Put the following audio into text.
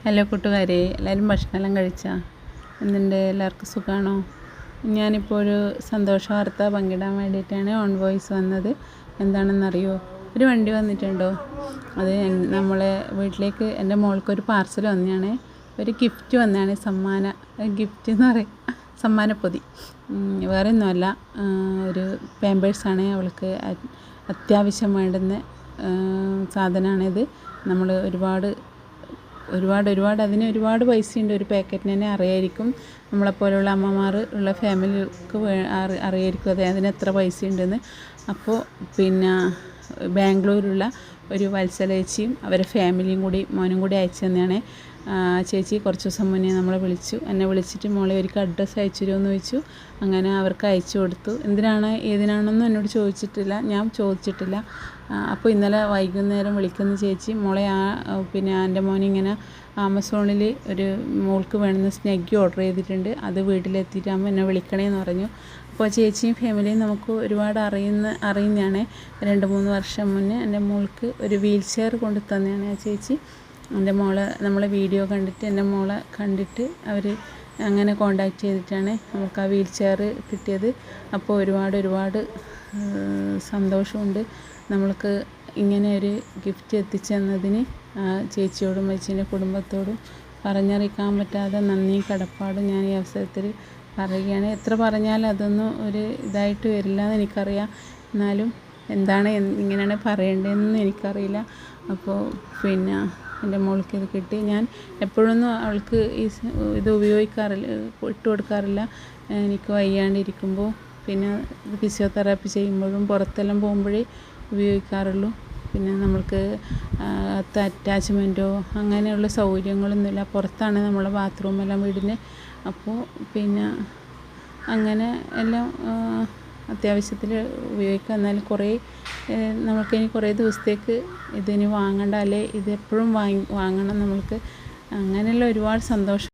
Hello കൂട്ടുകാരെ, എല്ലാവരും ഭക്ഷണമെല്ലാം കഴിച്ചാൽ എന്തുണ്ട്? എല്ലാവർക്കും സുഖമാണോ? ഞാനിപ്പോൾ ഒരു സന്തോഷ വാർത്ത പങ്കിടാൻ വേണ്ടിയിട്ടാണ് ഓൺ വോയിസ് വന്നത്. എന്താണെന്നറിയോ? ഒരു വണ്ടി വന്നിട്ടുണ്ടോ? അത് നമ്മളെ വീട്ടിലേക്ക് എൻ്റെ മോൾക്കൊരു പാർസൽ വന്നതാണ്. ഒരു ഗിഫ്റ്റ് വന്നതാണ്. ഗിഫ്റ്റ് എന്ന് പറയും, സമ്മാനപ്പൊതി. വേറെ ഒന്നുമല്ല, ഒരു പാമ്പേഴ്സാണ്. അവൾക്ക് അത്യാവശ്യം വേണ്ടുന്ന സാധനമാണിത്. നമ്മൾ ഒരുപാട് അതിന് ഒരുപാട് പൈസയുണ്ട്. ഒരു പാക്കറ്റിന് തന്നെ അറിയായിരിക്കും. നമ്മളെപ്പോലെയുള്ള അമ്മമാർ ഉള്ള ഫാമിലിക്ക് അറിയായിരിക്കും അതിന് എത്ര പൈസയുണ്ടെന്ന്. അപ്പോൾ ബാംഗ്ലൂരുള്ള ഒരു വത്സലേച്ചിയും അവരെ ഫാമിലിയും കൂടി മോനും കൂടി അയച്ചു തന്നെയാണ്. ചേച്ചി കുറച്ച് ദിവസം മുന്നേ എന്നെ വിളിച്ചിട്ട് മോളെ ഒരിക്കൽ അഡ്രസ്സ് അയച്ചു തരുമെന്ന് ചോദിച്ചു. അങ്ങനെ അവർക്ക് അയച്ചു കൊടുത്തു. ഏതിനാണെന്നൊന്നും എന്നോട് ചോദിച്ചിട്ടില്ല, ഞാൻ ചോദിച്ചിട്ടില്ല. അപ്പോൾ ഇന്നലെ വൈകുന്നേരം വിളിക്കുന്ന ചേച്ചി മോളെ എൻ്റെ മോനിങ്ങനെ ആമസോണിൽ ഒരു മോൾക്ക് വേണമെന്ന് സ്നെഗ്ഗി ഓർഡർ ചെയ്തിട്ടുണ്ട്, അത് വീട്ടിലെത്തിയിട്ടാകുമ്പോൾ എന്നെ വിളിക്കണേന്ന് പറഞ്ഞു. അപ്പോൾ ചേച്ചിയും ഫാമിലിയും നമുക്ക് ഒരുപാട് അറിയുന്നതാണ്. 2-3 വർഷം മുന്നേ എൻ്റെ മോൾക്ക് ഒരു വീൽ ചെയർ കൊണ്ട് തന്നെയാണ് ആ ചേച്ചി. നമ്മളെ വീഡിയോ കണ്ടിട്ട് എൻ്റെ മോളെ കണ്ടിട്ട് അവർ അങ്ങനെ കോണ്ടാക്ട് ചെയ്തിട്ടാണ് നമുക്ക് ആ വീൽ ചെയർ കിട്ടിയത്. അപ്പോൾ ഒരുപാട് സന്തോഷമുണ്ട്. നമ്മൾക്ക് ഇങ്ങനെ ഒരു ഗിഫ്റ്റ് എത്തിച്ചു തന്നതിന് ചേച്ചിയോടും ചേച്ചീൻ്റെ കുടുംബത്തോടും പറഞ്ഞറിയിക്കാൻ പറ്റാതെ നന്ദിയും കടപ്പാടും ഞാൻ ഈ അവസരത്തിൽ പറയുകയാണ്. എത്ര പറഞ്ഞാലും അതൊന്നും ഒരു ഇതായിട്ട് വരില്ല എന്ന് എനിക്കറിയാം. എന്നാലും ഇങ്ങനെയാണ് പറയേണ്ടതെന്ന് എനിക്കറിയില്ല. അപ്പോൾ എൻ്റെ മോൾക്ക് ഇത് കിട്ടി. ഞാൻ എപ്പോഴൊന്നും അവൾക്ക് ഇത് ഉപയോഗിക്കാറില്ല, ഇട്ട് കൊടുക്കാറില്ല. എനിക്ക് വയ്യാണ്ടിരിക്കുമ്പോൾ ഫിസിയോതെറാപ്പി ചെയ്യുമ്പോഴും പുറത്തെല്ലാം പോകുമ്പോഴേ ഉപയോഗിക്കാറുള്ളൂ. നമ്മൾക്ക് അറ്റാച്ച്മെൻറ്റോ അങ്ങനെയുള്ള സൗകര്യങ്ങളൊന്നുമില്ല. പുറത്താണ് നമ്മളെ ബാത്റൂമെല്ലാം വീടിന്. അപ്പോൾ അങ്ങനെ എല്ലാം അത്യാവശ്യത്തിൽ ഉപയോഗിക്കുക. എന്നാലും നമുക്കിനി കുറേ ദിവസത്തേക്ക് ഇതിന് വാങ്ങണ്ട, അല്ലേ ഇത് എപ്പോഴും വാങ്ങണം നമ്മൾക്ക്. അങ്ങനെയുള്ള ഒരുപാട് സന്തോഷം